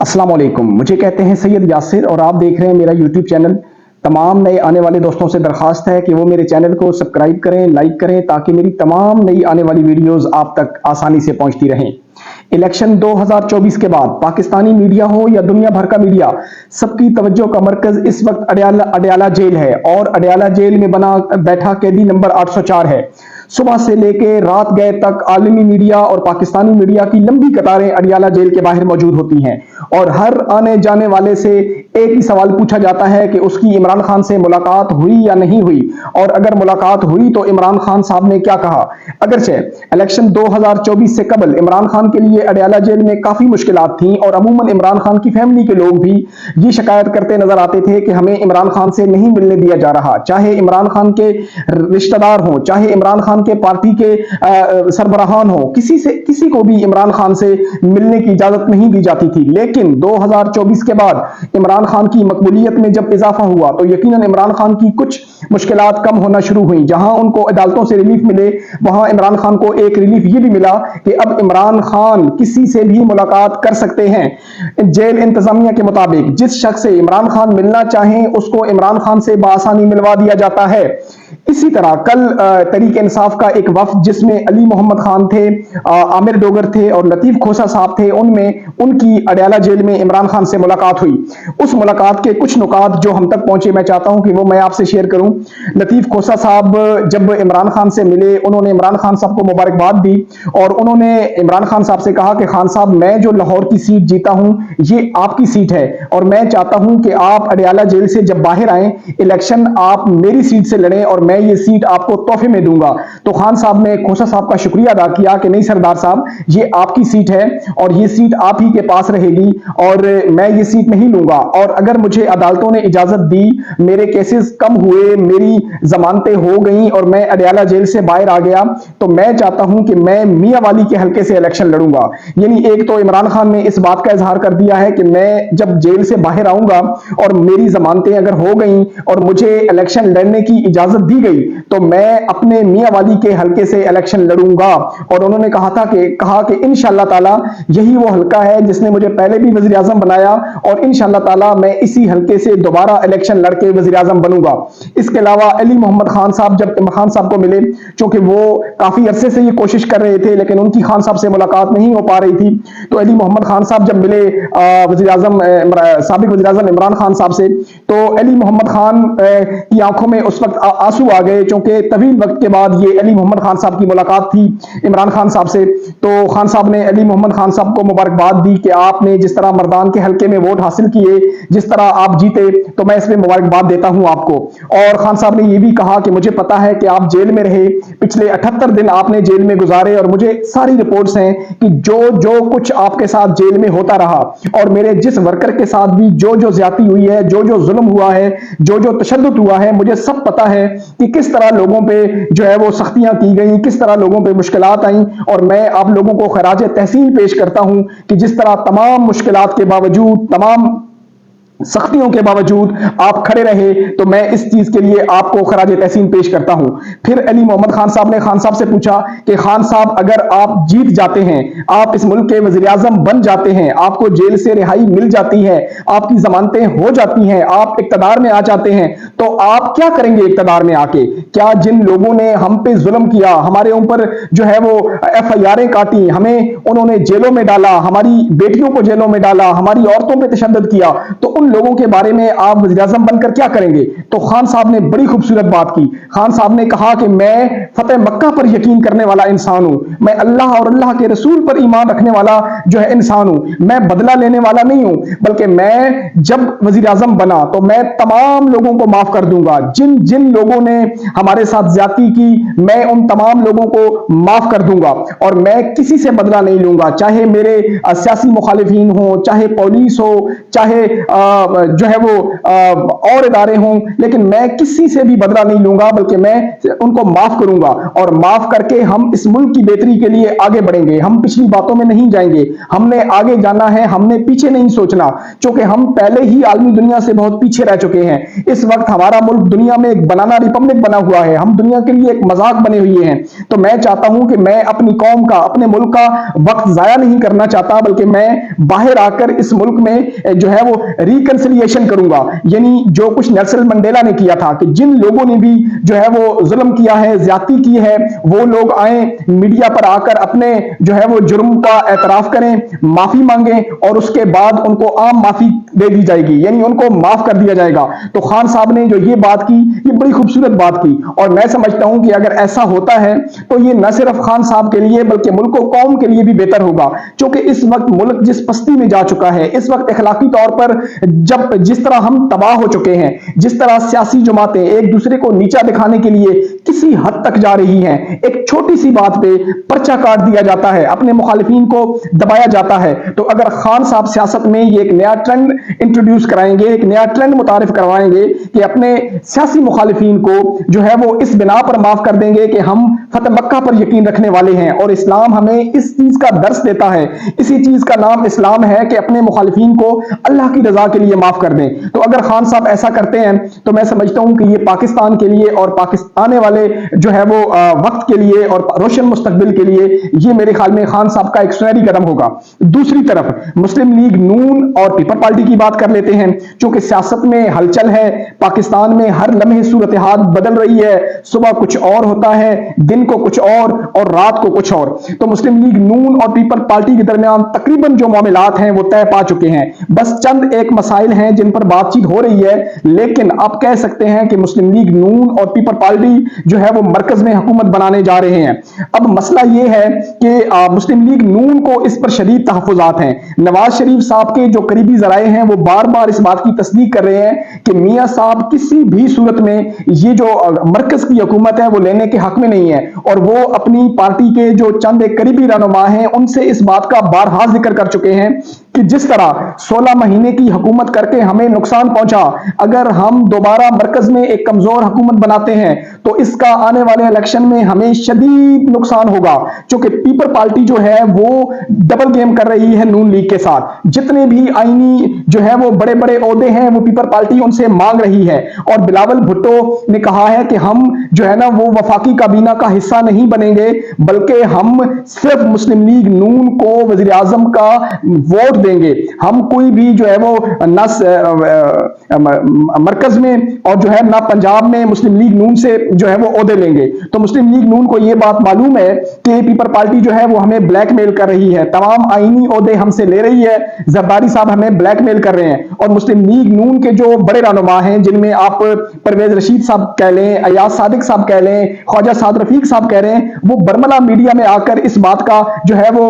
अस्सलाम वालेकुम। मुझे कहते हैं सैयद यासिर और आप देख रहे हैं मेरा यूट्यूब चैनल। तमाम नए आने वाले दोस्तों से दरख्वास्त है कि वो मेरे चैनल को सब्सक्राइब करें, लाइक करें, ताकि मेरी तमाम नई आने वाली वीडियोस आप तक आसानी से पहुंचती रहें। इलेक्शन 2024 के बाद पाकिस्तानी मीडिया हो या दुनिया भर का मीडिया, सबकी तवज्जो का मरकज इस वक्त अडयाला जेल है और अडयाला जेल में बना बैठा कैदी नंबर 804 है। सुबह से लेके रात गए तक आलमी मीडिया और पाकिस्तानी मीडिया की लंबी कतारें अडयाला जेल के बाहर मौजूद होती हैं और हर आने जाने वाले से एक ही सवाल पूछा जाता है कि उसकी इमरान खान से मुलाकात हुई या नहीं हुई, और अगर मुलाकात हुई तो इमरान खान साहब ने क्या कहा। अगरचे इलेक्शन 2024 से कबल इमरान खान के लिए अडयाला जेल में काफी मुश्किलात थीं और अमूमन इमरान खान की फैमिली के लोग भी ये शिकायत करते नजर आते थे कि हमें इमरान खान से नहीं मिलने दिया जा रहा, चाहे इमरान खान के रिश्तेदार हों, चाहे इमरान खान के पार्टी के सरबराहान हो, किसी को भी इमरान खान से मिलने की इजाजत नहीं दी जाती थी। लेकिन 2024 के बाद इमरान खान की मकबूलियत में जब इजाफा हुआ तो यकीनन इमरान खान की कुछ मुश्किलात कम होना शुरू हुई। जहां उनको अदालतों से रिलीफ मिले, वहां इमरान खान को एक रिलीफ ये भी मिला कि अब इमरान खान किसी से भी मुलाकात कर सकते हैं। जेल इंतजामिया के मुताबिक जिस शख्स से इमरान खान मिलना चाहें उसको इमरान खान से बासानी मिलवा दिया जाता है। इसी तरह कल तहरीक इंसाफ का एक वफ्द जिसमें अली मोहम्मद खान थे, आमिर डोगर थे और लतीफ खोसा साहब थे, उनकी अडयाला जेल में इमरान खान से मुलाकात हुई। उस मुलाकात के कुछ नुकात जो हम तक पहुंचे, मैं चाहता हूं कि वो मैं आपसे शेयर करूं। लतीफ खोसा साहब जब इमरान खान से मिले, उन्होंने इमरान खान साहब को मुबारकबाद दी और उन्होंने इमरान खान साहब से कहा कि खान साहब, मैं जो लाहौर की सीट जीता हूं ये आपकी सीट है और मैं चाहता हूं कि आप अडयाला जेल से जब बाहर आए, इलेक्शन आप मेरी सीट से लड़ें और मैं ये सीट आपको तोहफे में दूंगा। तो खान साहब ने खोसा साहब का शुक्रिया अदा किया कि नहीं सरदार साहब, ये आपकी सीट है और ये सीट आप ही के पास रहेगी और मैं ये सीट नहीं लूंगा, और अगर मुझे अदालतों ने इजाजत दी, मेरे केसेस कम हुए, मेरी जमानतें हो गई और मैं अडयाला जेल से बाहर आ गया, तो मैं चाहता हूं कि मैं मियां वाली के हल्के से इलेक्शन लड़ूंगा। यानी एक तो इमरान खान ने इस बात का इजहार कर दिया है कि मैं जब जेल से बाहर आऊंगा और मेरी जमानतें अगर हो गई और मुझे इलेक्शन लड़ने की इजाजत दी गई तो मैं अपने मियां वाली के हल्के से इलेक्शन लड़ूंगा। और उन्होंने कहा कि इंशाअल्लाह ताला यही वो हल्का है जिसने मुझे पहले भी वजीर आजम बनाया और इंशाअल्लाह ताला मैं इसी हल्के से दोबारा इलेक्शन लड़के वजीर आजम बनूंगा। इसके अलावा अली मोहम्मद खान साहब जब इमरान खान साहब को मिले, चूंकि वो काफी अरसे से ये कोशिश कर रहे थे लेकिन उनकी खान साहब से मुलाकात नहीं हो पा रही थी, तो अली मोहम्मद खान साहब जब मिले वजीर आजम साबिक वजीर आजम इमरान खान साहब से, तो अली मोहम्मद खान की आंखों में उस वक्त आंसू आ गए, क्योंकि तवील वक्त के बाद ये अली मोहम्मद खान साहब की मुलाकात थी इमरान खान साहब से। तो खान साहब ने अली मोहम्मद खान साहब को मुबारकबाद दी कि आपने जिस तरह मर्दान के हल्के में वोट हासिल किए, जिस तरह आप जीते, तो मैं इसमें मुबारकबाद देता हूं आपको। और खान साहब ने यह भी कहा कि मुझे पता है कि आप जेल में रहे, पिछले 78 दिन आपने जेल में गुजारे और मुझे सारी रिपोर्ट्स हैं कि जो कुछ आपके साथ जेल में होता रहा और मेरे जिस वर्कर के साथ भी जो ज्यादती हुई है, जो जुल्म हुआ है, जो तशद्दुद हुआ है, मुझे सब पता है कि किस तरह लोगों पे जो है वो सख्तियां की गई, किस तरह लोगों पे मुश्किलात आई। और मैं आप लोगों को खराज तहसीन पेश करता हूं कि जिस तरह तमाम मुश्किलात के बावजूद, तमाम सख्तियों के बावजूद आप खड़े रहे, तो मैं इस चीज के लिए आपको खराज तहसीन पेश करता हूं। फिर अली मोहम्मद खान साहब ने खान साहब से पूछा कि खान साहब, अगर आप जीत जाते हैं, आप इस मुल्क के वजीर आजम बन जाते हैं, आपको जेल से रिहाई मिल जाती है, आपकी जमानतें हो जाती हैं, आप इक्तदार में आ जाते हैं, तो आप क्या करेंगे इक्तदार में आके? क्या जिन लोगों ने हम पे जुल्म किया, हमारे ऊपर जो है वो FIR काटी, हमें उन्होंने जेलों में डाला, हमारी बेटियों को जेलों में डाला, हमारी औरतों पर तशद्दुद किया, तो उन लोगों के बारे में आप वज़ीर आज़म बनकर क्या करेंगे? तो खान साहब ने बड़ी खूबसूरत बात की। खान साहब ने कहा कि मैं फतेह मक्का पर यकीन करने वाला इंसान हूं, मैं अल्लाह और अल्लाह के रसूल पर ईमान रखने वाला जो है इंसान हूं, मैं बदला लेने वाला नहीं हूं, बल्कि मैं जब वज़ीर आज़म बना तो मैं तमाम लोगों को माफ कर दूंगा। जिन जिन लोगों ने हमारे साथ ज्यादती की, मैं उन तमाम लोगों को माफ कर दूंगा और मैं किसी से बदला नहीं लूंगा, चाहे मेरे सियासी मुखालिफिन हो, चाहे पुलिस हो, चाहे जो है वो और इदारे हों, लेकिन मैं किसी से भी बदला नहीं लूंगा, बल्कि मैं उनको माफ करूंगा और माफ करके हम इस मुल्क की बेहतरी के लिए आगे बढ़ेंगे। हम पिछली बातों में नहीं जाएंगे, हमने आगे जाना है, हमने पीछे नहीं सोचना, क्योंकि हम पहले ही आलमी दुनिया से बहुत पीछे रह चुके हैं। इस वक्त हमारा मुल्क दुनिया में एक बनाना रिपब्लिक बना हुआ है, हम दुनिया के लिए एक मजाक बने हुए हैं। तो मैं चाहता हूं कि मैं अपनी कौम का, अपने मुल्क का वक्त जाया नहीं करना चाहता, बल्कि मैं बाहर आकर इस मुल्क में जो है वो रिकंसिलिएशन करूंगा। यानी जो कुछ नेल्सन मंडेला ने किया था कि जिन लोगों ने भी जो है वो जुल्म किया है, ज्यादती की है, वो लोग आए मीडिया पर आकर अपने जो है वो जुर्म का एतराफ करें, माफी मांगे और उसके बाद उनको आम माफी दे दी जाएगी, यानी उनको माफ कर दिया जाएगा। तो खान साहब ने जो ये बात की, ये बड़ी खूबसूरत बात की, और मैं समझता हूं कि अगर ऐसा होता है तो ये न सिर्फ खान साहब के लिए बल्कि मुल्क और कौम के लिए भी बेहतर होगा, क्योंकि इस वक्त मुल्क जिस पस्ती में जा चुका है, इस वक्त इखलाकी तौर पर जब जिस तरह हम तबाह हो चुके हैं, जिस तरह सियासी जमातें एक दूसरे को नीचा दिखाने के लिए किसी हद तक जा रही हैं, एक छोटी सी बात पे पर्चा काट दिया जाता है, अपने मुखालिफिन को दबाया जाता है। तो अगर खान साहब सियासत में ये एक नया ट्रेंड इंट्रोड्यूस कराएंगे, एक नया ट्रेंड मुतारिफ करवाएंगे कि अपने सियासी मुखालिफिन को जो है वो इस बिना पर माफ कर देंगे कि हम फतह मक्का पर यकीन रखने वाले हैं और इस्लाम हमें इस चीज का दर्स देता है, इसी चीज का नाम इस्लाम है कि अपने मुखालिफिन को अल्लाह की रजा के लिए माफ कर दें। तो अगर खान साहब ऐसा करते हैं तो मैं समझता हूं कि ये पाकिस्तान के लिए और आने वाले जो है वो वक्त के लिए और रोशन मुस्तकबिल के लिए ये मेरे ख्याल में खान साहब का एक सुनहरी कदम होगा। दूसरी तरफ मुस्लिम लीग नून और पीपल पार्टी की बात कर लेते हैं, क्योंकि सियासत में हलचल है, पाकिस्तान में हर लम्हे सूरत हाल बदल रही है, सुबह कुछ और होता है, दिन को कुछ और रात को कुछ और। तो मुस्लिम लीग नून और पीपल पार्टी के दरमियान तकरीबन जो मामलात हैं वो तय पा चुके हैं, बस चंद एक मसाइल हैं जिन पर बातचीत हो रही है। लेकिन आप कह सकते हैं कि मुस्लिम लीग नून और पीपल पार्टी जो है वो मरकज में हुकूमत बनाने जा रहे हैं। अब मसला ये है कि मुस्लिम लीग नून को इस पर शदीद तहफ़्फ़ुज़ात हैं। नवाज शरीफ साहब के जो करीबी ज़राए हैं वो बार बार इस बात की तस्दीक कर रहे हैं कि मियां साहब किसी भी सूरत में ये जो मरकज की हुकूमत है वो लेने के हक में नहीं है, और वो अपनी पार्टी के जो चंद एक करीबी रहनुमा हैं उनसे इस बात का बारहा जिक्र कर चुके हैं कि जिस तरह 16 महीने की हुकूमत करके हमें नुकसान पहुंचा, अगर हम दोबारा मरकज में एक कमजोर हुकूमत बनाते हैं तो इसका आने वाले इलेक्शन में हमें शदीद नुकसान होगा, क्योंकि पीपल पार्टी जो है वो डबल गेम कर रही है नून लीग के साथ। जितने भी आईनी जो है वो बड़े बड़े ओहदे हैं वो पीपल पार्टी उनसे मांग रही है, और बिलावल भुट्टो ने कहा है कि हम जो है ना वो वफाकी काबीना का हिस्सा नहीं बनेंगे, बल्कि हम सिर्फ मुस्लिम लीग नून को वजीर आजम का वोट देंगे। हम कोई भी जो है वो न मरकज में और जो है ना पंजाब में मुस्लिम लीग नून से जो है वो ओहदे लेंगे। तो मुस्लिम लीग नून को ये बात मालूम है कि पीपल पार्टी जो है वो हमें ब्लैकमेल कर रही है, तमाम आईनी ओहदे हमसे ले रही है, जरदारी साहब हमें ब्लैकमेल कर रहे हैं। और मुस्लिम लीग नून के जो बड़े रहनुमा हैं, जिनमें आप परवेज रशीद साहब कह लें, अयाज सादिक साहब कह लें, ख्वाजा साद रफीक साहब कह रहे हैं, वो बरमला मीडिया में आकर इस बात का जो है वो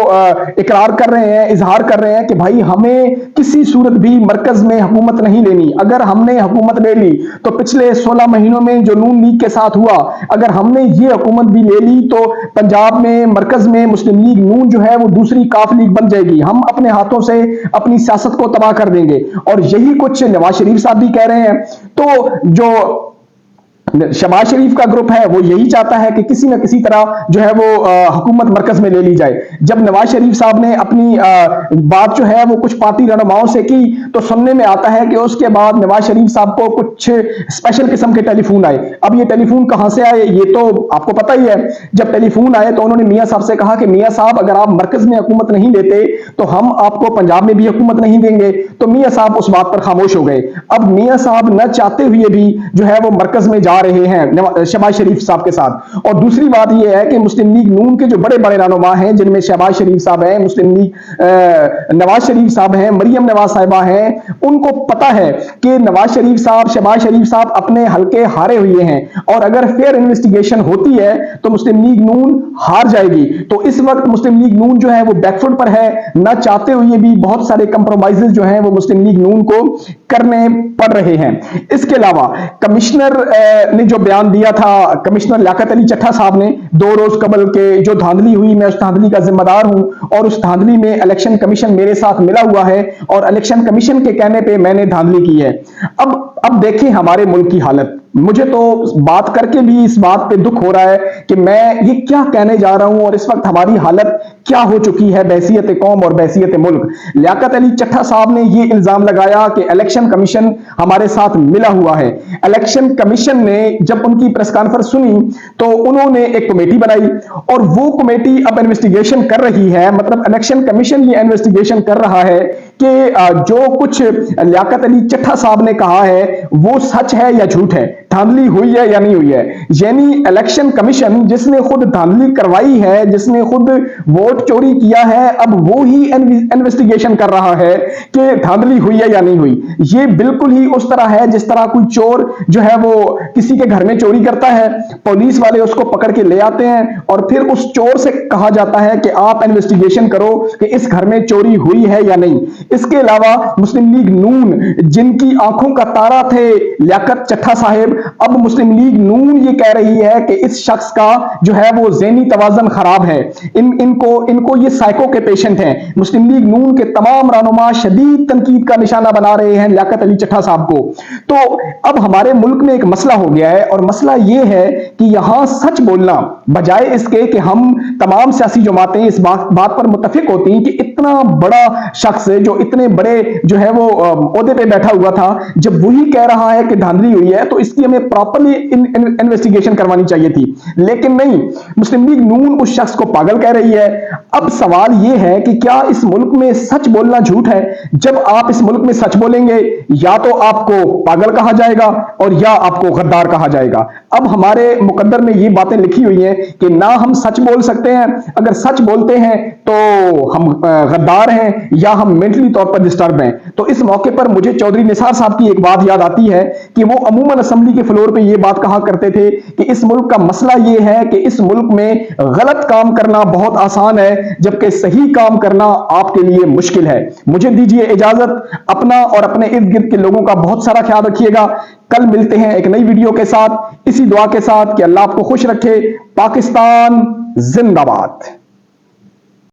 इकरार कर रहे हैं, इजहार कर रहे हैं कि भाई हमें किसी सूरत भी मरकज में हुकूमत नहीं लेनी। अगर हमने हुकूमत ले ली तो पिछले 16 महीनों में जो नून लीग के साथ हुआ, अगर हमने ये हुकूमत भी ले ली तो पंजाब में मरकज में मुस्लिम लीग नून जो है वो दूसरी काफ लीग बन जाएगी, हम अपने हाथों से अपनी सियासत को तबाह कर देंगे। और यही कुछ नवाज शरीफ साहब भी कह रहे हैं। तो जो शहबाज शरीफ का ग्रुप है वो यही चाहता है कि किसी न किसी तरह जो है वो हुकूमत मरकज में ले ली जाए। जब नवाज शरीफ साहब ने अपनी बात जो है वो कुछ पार्टी रहनुमाओं से की तो सुनने में आता है कि उसके बाद नवाज शरीफ साहब को कुछ स्पेशल किस्म के टेलीफोन आए। अब ये टेलीफोन कहां से आए ये तो आपको पता ही है। जब टेलीफोन आए तो उन्होंने मियां साहब से कहा कि मियां साहब अगर आप मरकज में हुकूमत नहीं लेते तो हम आपको पंजाब में भी हुकूमत नहीं देंगे। तो मियां साहब उस बात पर खामोश हो गए। अब मियां साहब न चाहते हुए भी जो है वो मरकज में जा रहे हैं शहबाज शरीफ साहब के साथ। और दूसरी बात यह है कि मुस्लिम लीग नून के जो बड़े बड़े रहनुमा हैं, जिनमें शहबाज शरीफ साहब हैं, मुस्लिम लीग नवाज शरीफ साहब हैं, मरियम नवाज साहिबा हैं, उनको पता है कि नवाज शरीफ साहब, शहबाज शरीफ साहब अपने हलके हारे हुए हैं, और अगर फेयर इन्वेस्टिगेशन होती है तो मुस्लिम लीग नून हार जाएगी। तो इस वक्त मुस्लिम लीग नून जो है वो बैकफुट पर है, न चाहते हुए भी बहुत सारे कंप्रोमाइजेस जो हैं वो مسلم لیگ نون کو کرنے پڑ رہے ہیں۔ اس کے علاوہ کمشنر نے جو بیان دیا تھا، کمشنر لیاقت علی چٹھا صاحب نے 2 روز قبل کے جو دھاندلی ہوئی، میں اس دھاندلی کا ذمہ دار ہوں اور اس دھاندلی میں الیکشن کمیشن میرے ساتھ ملا ہوا ہے اور الیکشن کمیشن کے کہنے پہ میں نے دھاندلی کی ہے۔ اب دیکھیں ہمارے ملک کی حالت، مجھے تو بات کر کے بھی اس بات پہ دکھ ہو رہا ہے کہ میں یہ کیا کہنے جا رہا ہوں اور اس وقت ہماری حالت کیا ہو چکی ہے بحیثیت قوم اور بحیثیت ملک۔ لیاقت علی چٹھا صاحب نے یہ الزام لگایا کہ الیکشن کمیشن ہمارے ساتھ ملا ہوا ہے۔ الیکشن کمیشن نے جب ان کی پریس کانفرنس سنی تو انہوں نے ایک کمیٹی بنائی اور وہ کمیٹی اب انویسٹیگیشن کر رہی ہے، مطلب الیکشن کمیشن یہ انویسٹیگیشن کر رہا ہے کہ جو کچھ لیاقت علی چٹھا صاحب نے کہا ہے وہ سچ ہے یا جھوٹ ہے، دھاندلی ہوئی ہے یا نہیں ہوئی ہے۔ یعنی الیکشن کمیشن جس نے خود دھاندلی کروائی ہے، جس نے خود ووٹ چوری کیا ہے، اب وہ ہی انویسٹیگیشن کر رہا ہے کہ دھاندلی ہوئی ہے یا نہیں ہوئی۔ یہ بالکل ہی اس طرح ہے جس طرح کوئی چور جو ہے وہ کسی کے گھر میں چوری کرتا ہے، پولیس والے اس کو پکڑ کے لے آتے ہیں اور پھر اس چور سے کہا جاتا ہے کہ آپ انویسٹیگیشن کرو کہ اس گھر میں چوری ہوئی ہے یا نہیں۔ اس کے علاوہ مسلم لیگ نون جن کی آنکھوں کا تارا تھے لیاقت چٹھا صاحب، اب مسلم لیگ نون یہ کہہ رہی ہے کہ اس شخص کا جو ہے وہ ذہنی توازن خراب ہے، ان کو یہ سائیکو کے پیشنٹ ہیں۔ مسلم لیگ نون کے تمام رہنما شدید تنقید کا نشانہ بنا رہے ہیں لیاقت علی چٹھا صاحب کو۔ تو اب ہمارے ملک میں ایک مسئلہ ہو گیا ہے اور مسئلہ یہ ہے کہ یہاں سچ بولنا بجائے اس کے کہ ہم تمام سیاسی جماعتیں اس بات پر متفق ہوتی ہیں کہ اتنا بڑا شخص جو اتنے بڑے جو ہے وہ عہدے پہ بیٹھا ہوا تھا، جب وہی کہہ رہا ہے کہ دھاندلی ہوئی ہے تو اس کی ہمیں پراپرلی انویسٹیگیشن کروانی چاہیے تھی، لیکن نہیں، مسلم لیگ نون اس شخص کو پاگل کہہ رہی ہے۔ اب سوال یہ ہے کہ کیا اس ملک میں سچ بولنا جھوٹ ہے؟ جب آپ اس ملک میں سچ بولیں گے یا تو آپ کو پاگل کہا جائے گا اور یا آپ کو غدار کہا جائے گا۔ اب ہمارے مقدر میں یہ باتیں لکھی ہوئی ہیں کہ نہ ہم سچ بول سکتے ہیں، اگر سچ بولتے ہیں تو ہم غدار ہیں یا ہم مینٹلی طور پر ڈسٹرب ہیں۔ تو اس موقع پر مجھے چودھری نثار صاحب کی ایک بات یاد آتی ہے کہ وہ عموماً اسمبلی کے فلور پہ یہ بات کہا کرتے تھے کہ اس ملک کا مسئلہ یہ ہے کہ اس ملک میں غلط کام کرنا بہت آسان ہے جبکہ صحیح کام کرنا آپ کے لیے مشکل ہے۔ مجھے دیجیے اجازت، اپنا اور اپنے ارد گرد کے لوگوں کا بہت سارا خیال رکھیے گا۔ کل ملتے ہیں ایک نئی ویڈیو کے ساتھ، اسی دعا کے ساتھ کہ اللہ آپ کو خوش رکھے۔ پاکستان زندہ باد۔